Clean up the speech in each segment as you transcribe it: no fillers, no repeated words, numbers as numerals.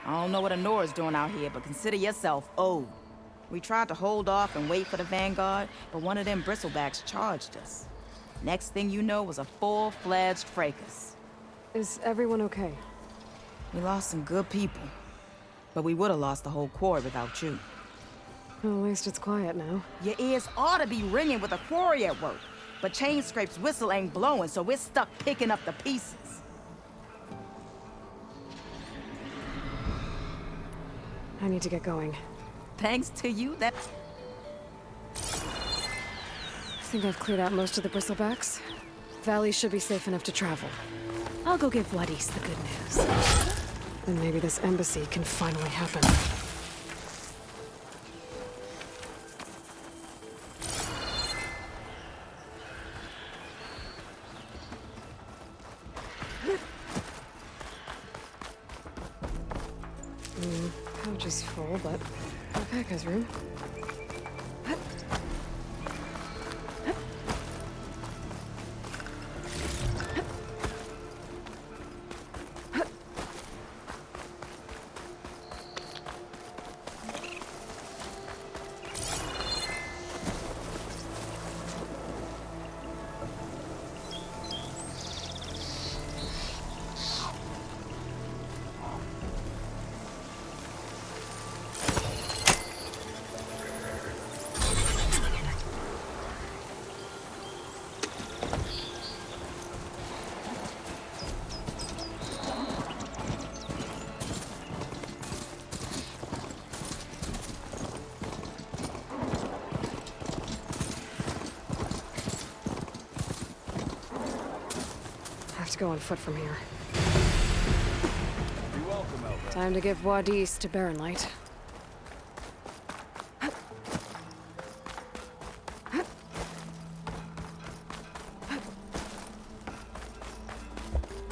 I don't know what Honora's doing out here, but consider yourself owed. We tried to hold off and wait for the Vanguard, but one of them bristlebacks charged us. Next thing you know was a full-fledged fracas. Is everyone okay? We lost some good people, but we would have lost the whole quarry without you. Well, at least it's quiet now. Your ears ought to be ringing with a quarry at work, but Chain Scrape's whistle ain't blowing, so we're stuck picking up the pieces. I need to get going. Thanks to you, that... I think I've cleared out most of the bristlebacks. Valley should be safe enough to travel. I'll go give Vladis the good news. Then maybe this embassy can finally happen. Pouch is full, but my pack has room. Go on foot from here. You're welcome, Elva. Time to give Vladis to Baronlight.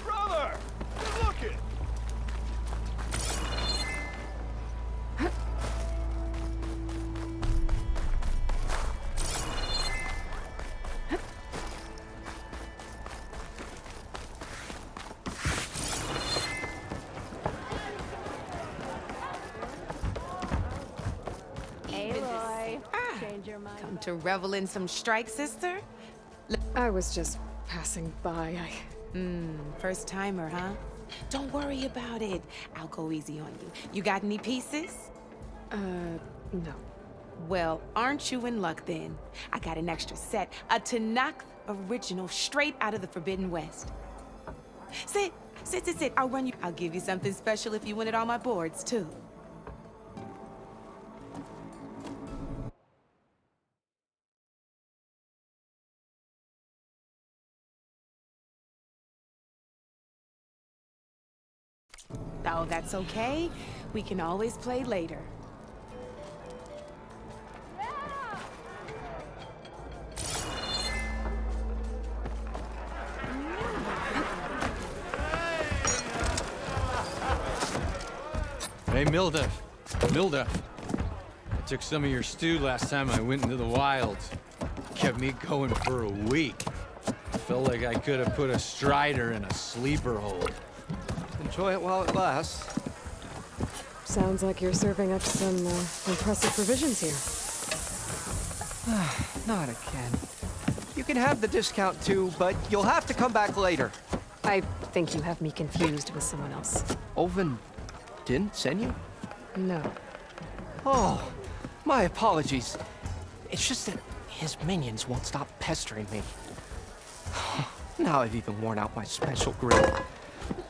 Brother! Good looking! Come to revel in some strike, sister? I was just passing by. First timer, huh? Don't worry about it. I'll go easy on you. You got any pieces? No. Well, aren't you in luck then? I got an extra set, a Tanakh original straight out of the Forbidden West. Sit. I'll run you. I'll give you something special if you win it on my boards, too. Oh, that's okay. We can always play later. Hey, Milda. I took some of your stew last time I went into the wilds. Kept me going for a week. Felt like I could have put a strider in a sleeper hold. Enjoy it while it lasts. Sounds like you're serving up some impressive provisions here. Not again. You can have the discount too, but you'll have to come back later. I think you have me confused with someone else. Oven didn't send you? No. Oh, my apologies. It's just that his minions won't stop pestering me. Now I've even worn out my special grill.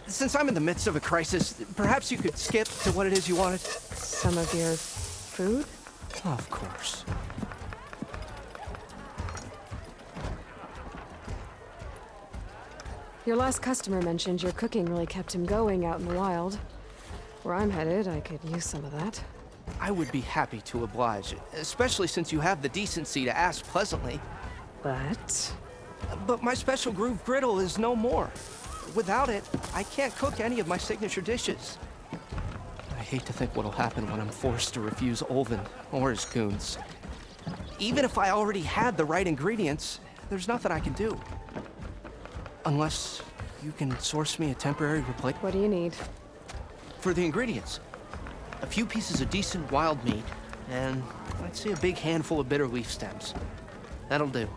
Since I'm in the midst of a crisis, perhaps you could skip to what it is you wanted? Some of your food? Of course. Your last customer mentioned your cooking really kept him going out in the wild. Where I'm headed, I could use some of that. I would be happy to oblige, especially since you have the decency to ask pleasantly. But my special groove griddle is no more. Without it, I can't cook any of my signature dishes. I hate to think what'll happen when I'm forced to refuse Olvin or his goons. Even if I already had the right ingredients, there's nothing I can do. Unless you can source me a temporary replacement. What do you need? For the ingredients, a few pieces of decent wild meat, and I'd say a big handful of bitter leaf stems. That'll do.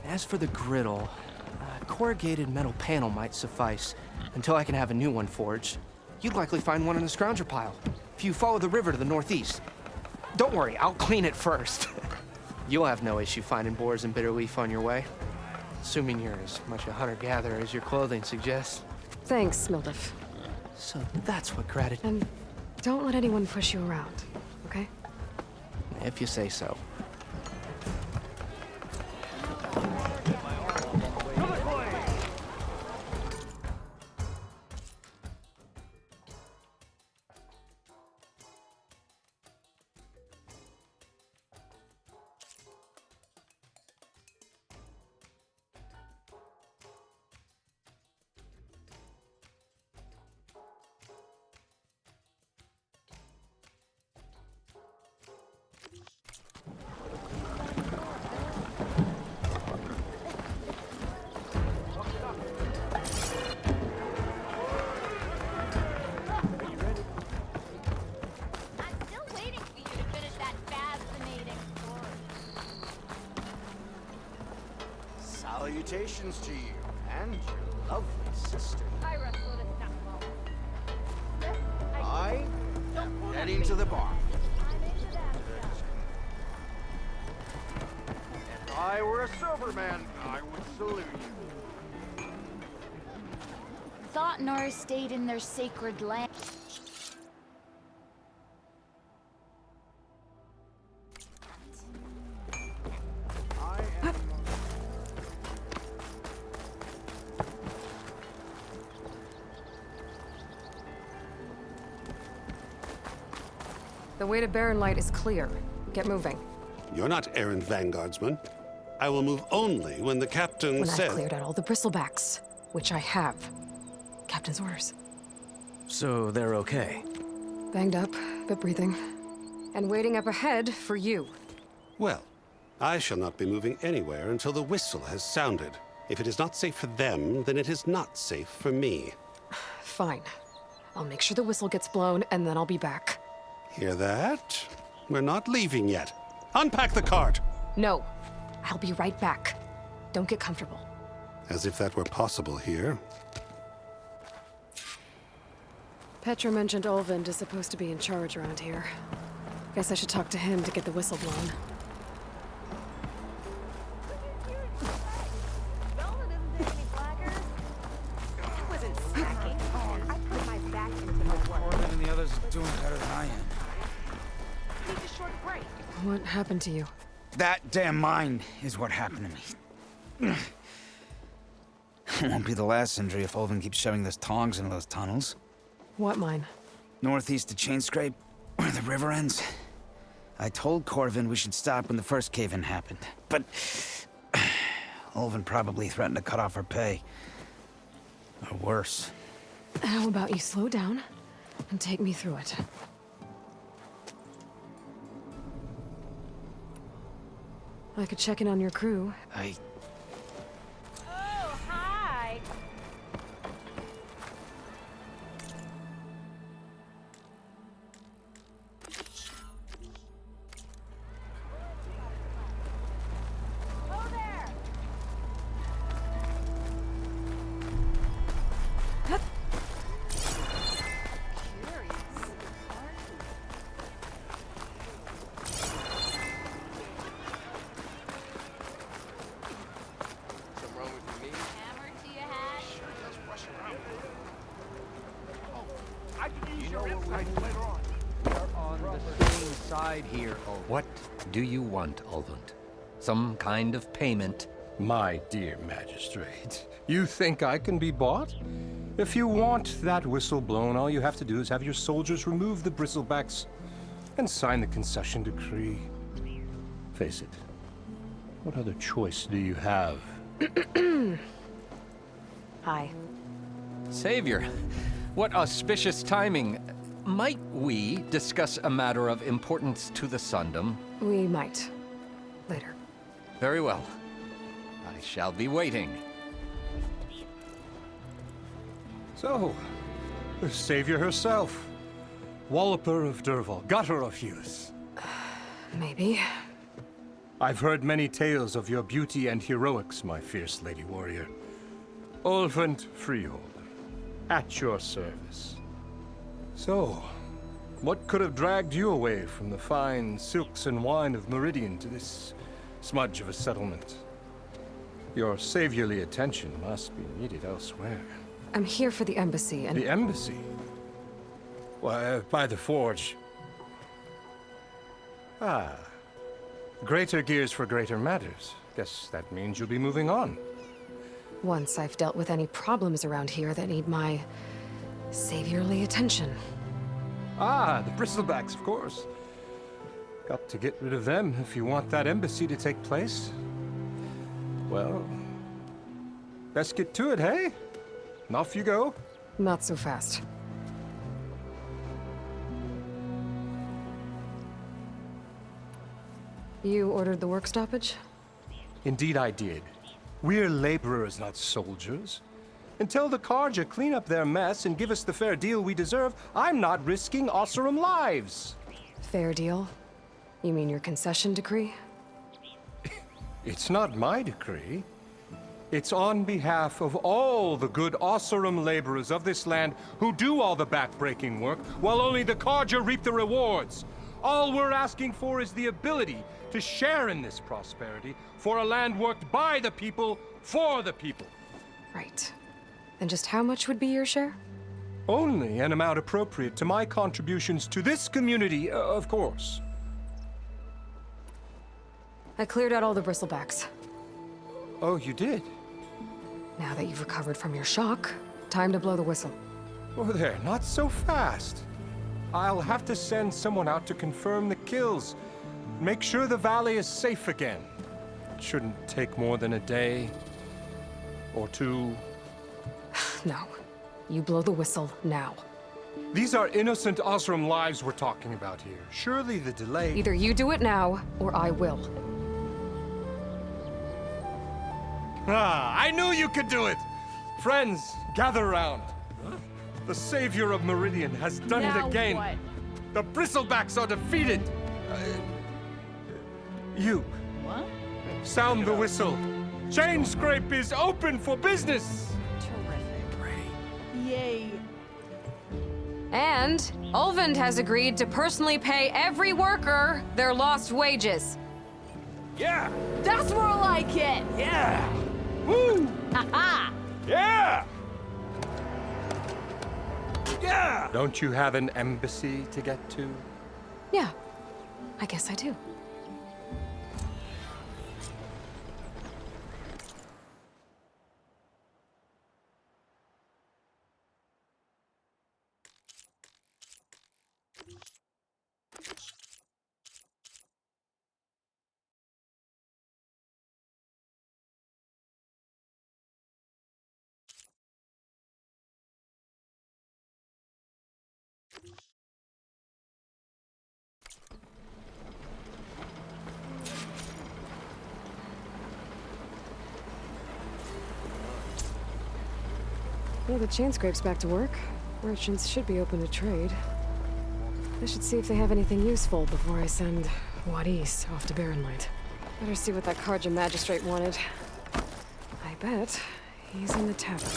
As for the griddle, a corrugated metal panel might suffice until I can have a new one forged. You'd likely find one in the scrounger pile if you follow the river to the northeast. Don't worry, I'll clean it first. You'll have no issue finding boars and bitter leaf on your way. Assuming you're as much a hunter-gatherer as your clothing suggests. Thanks, Mildef. So that's what gratitude... And don't let anyone push you around, okay? If you say so. Salutations to you and your lovely sister. I am heading to the bar. If I were a sober man, I would salute you. Thought Norris stayed in their sacred land. I am... The way to Barren Light is clear. Get moving. You're not errant vanguardsman. I will move only when the captain When says... I've cleared out all the bristlebacks, which I have. Captain's orders. So they're okay? Banged up, but breathing. And waiting up ahead for you. Well, I shall not be moving anywhere until the whistle has sounded. If it is not safe for them, then it is not safe for me. Fine. I'll make sure the whistle gets blown, and then I'll be back. Hear that? We're not leaving yet. Unpack the cart! No. I'll be right back. Don't get comfortable. As if that were possible here. Petra mentioned Olvind is supposed to be in charge around here. Guess I should talk to him to get the whistle blown. Corbin and the others are doing better than I am. What happened to you? That damn mine is what happened to me. It won't be the last injury if Olvin keeps shoving those tongs into those tunnels. What mine? Northeast of Chain Scrape, where the river ends. I told Corvin we should stop when the first cave-in happened, but Olvin probably threatened to cut off her pay. Or worse. How about you slow down and take me through it? I could check in on your crew. Oh, hi. Oh, there. Something wrong with me? Hammer to your hat. Let's rush around. Oh, I can use your insights later on. On the same side here, Olvent. What do you want, Olvent? Some kind of payment? My dear magistrate, you think I can be bought? If you want that whistle blown, all you have to do is have your soldiers remove the bristlebacks and sign the concession decree. Face it, what other choice do you have? Hi. Savior, what auspicious timing. Might we discuss a matter of importance to the Sundom? We might. Later. Very well. I shall be waiting. So, the Savior herself. Walloper of Derval, gutter of youth. Maybe. I've heard many tales of your beauty and heroics, my fierce lady warrior. Ulvent Freehold, at your service. So, what could have dragged you away from the fine silks and wine of Meridian to this smudge of a settlement? Your saviorly attention must be needed elsewhere. I'm here for the embassy and... The embassy? Why, by the forge. Ah. Greater gears for greater matters. Guess that means you'll be moving on. Once I've dealt with any problems around here that need my saviorly attention. Ah, the bristlebacks, of course. Got to get rid of them if you want that embassy to take place. Well, best get to it, hey? And off you go. Not so fast. You ordered the work stoppage? Indeed I did. We're laborers, not soldiers. Until the Carja clean up their mess and give us the fair deal we deserve, I'm not risking Osseram lives. Fair deal? You mean your concession decree? It's not my decree. It's on behalf of all the good Osseram laborers of this land who do all the back-breaking work, while only the Carja reap the rewards. All we're asking for is the ability to share in this prosperity for a land worked by the people, for the people. Right. Then just how much would be your share? Only an amount appropriate to my contributions to this community, of course. I cleared out all the bristlebacks. Oh, you did? Now that you've recovered from your shock, time to blow the whistle. Oh, there, not so fast. I'll have to send someone out to confirm the kills. Make sure the valley is safe again. It shouldn't take more than a day or two. No. You blow the whistle now. These are innocent Osram lives we're talking about here. Surely the delay... Either you do it now, or I will. Ah, I knew you could do it! Friends, gather around. The savior of Meridian has done it again. What? The bristlebacks are defeated. You. What? Sound the whistle. Chain Scrape is open for business. Terrific. Yay. And Ulvund has agreed to personally pay every worker their lost wages. Yeah. That's more like it. Yeah. Woo. Ha-ha. Yeah. Yeah. Don't you have an embassy to get to? Yeah, I guess I do. Well, the chain scrape's back to work. Merchants should be open to trade. I should see if they have anything useful before I send Wadis off to Barrenlight. Better see what that Carja magistrate wanted. I bet he's in the tavern.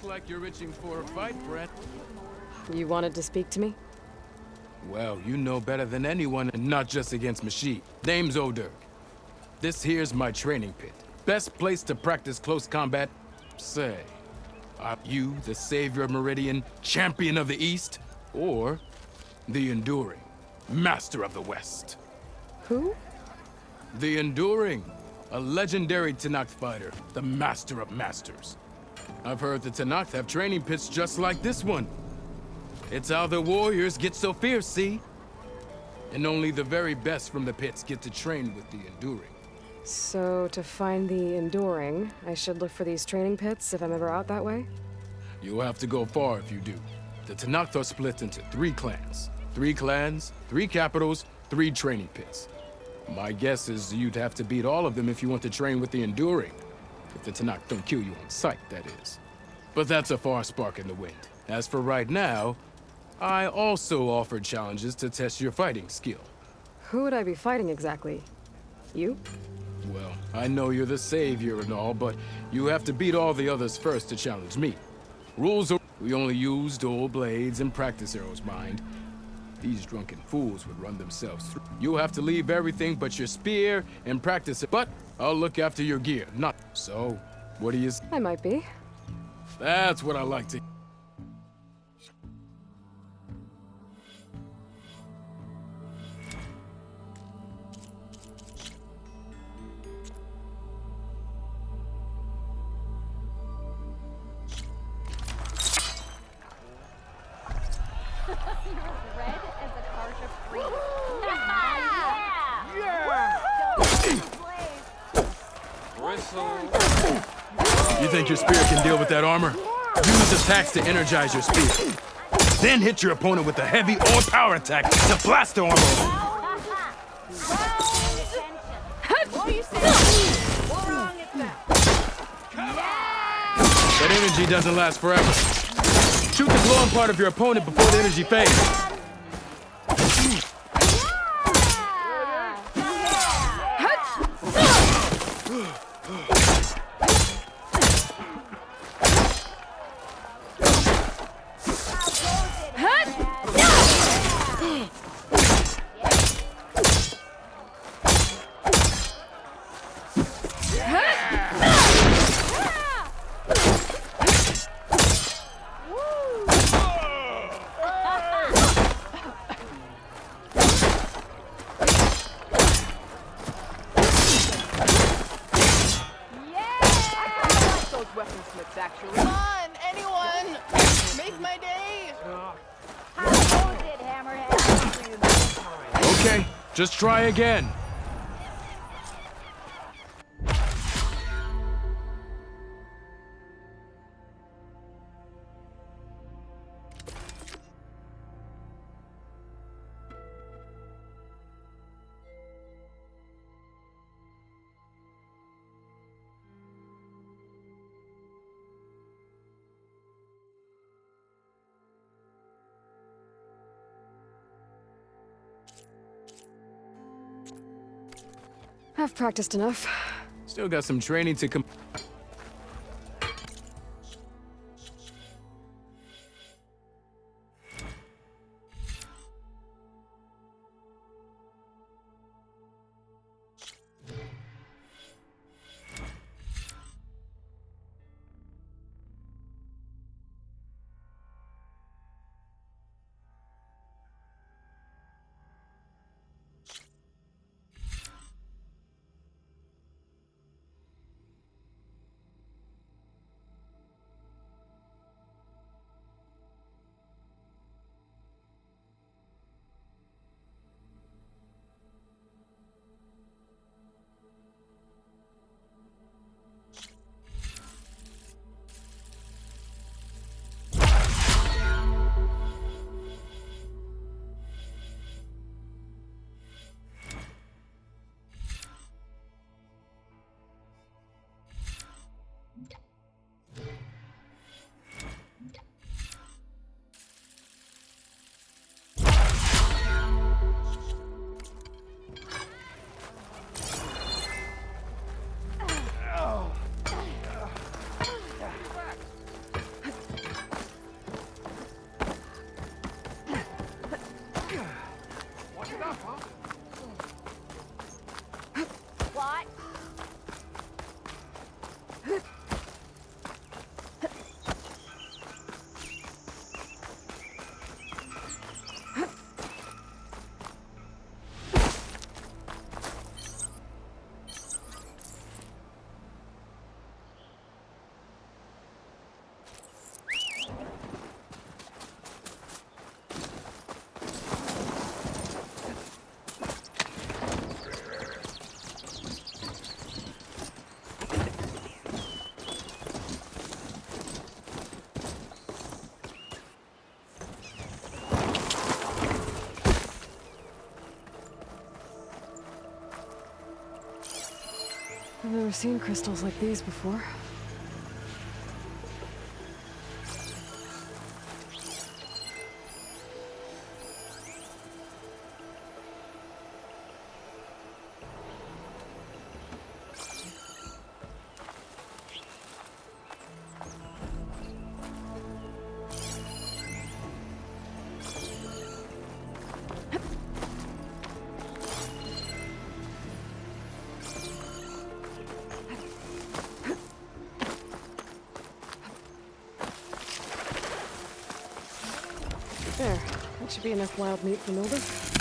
look like you're itching for a fight, Brett. You wanted to speak to me? Well, you know better than anyone, and not just against Machine. Name's Odur. This here's my training pit. Best place to practice close combat? Say, are you the savior of Meridian, champion of the East? Or the Enduring, master of the West? Who? The Enduring, a legendary Tenakth fighter, the master of masters. I've heard the Tenakth have training pits just like this one. It's how the warriors get so fierce, see? And only the very best from the pits get to train with the Enduring. So, to find the Enduring, I should look for these training pits if I'm ever out that way? You'll have to go far if you do. The Tenakth are split into 3 clans. 3 clans, 3 capitals, 3 training pits. My guess is you'd have to beat all of them if you want to train with the Enduring. If the Tenakth don't kill you on sight, that is. But that's a far spark in the wind. As for right now, I also offered challenges to test your fighting skill. Who would I be fighting exactly? You? Well, I know you're the savior and all, but you have to beat all the others first to challenge me. Rules are we only use dual blades and practice arrows, mind. These drunken fools would run themselves through. You have to leave everything but your spear and practice it. But I'll look after your gear, not... So, what do you... I might be. That's what I like to... Red as a Karja free. You think your spear can deal with that armor? Use attacks to energize your spear. Then hit your opponent with a heavy or power attack to blast the armor. That energy doesn't last forever. Shoot the glowing part of your opponent before the energy fades. Come on, anyone! Make my day! Okay, just try again. I've practiced enough. Still got some training to I've never seen crystals like these before. There. That should be enough wild meat for Milda.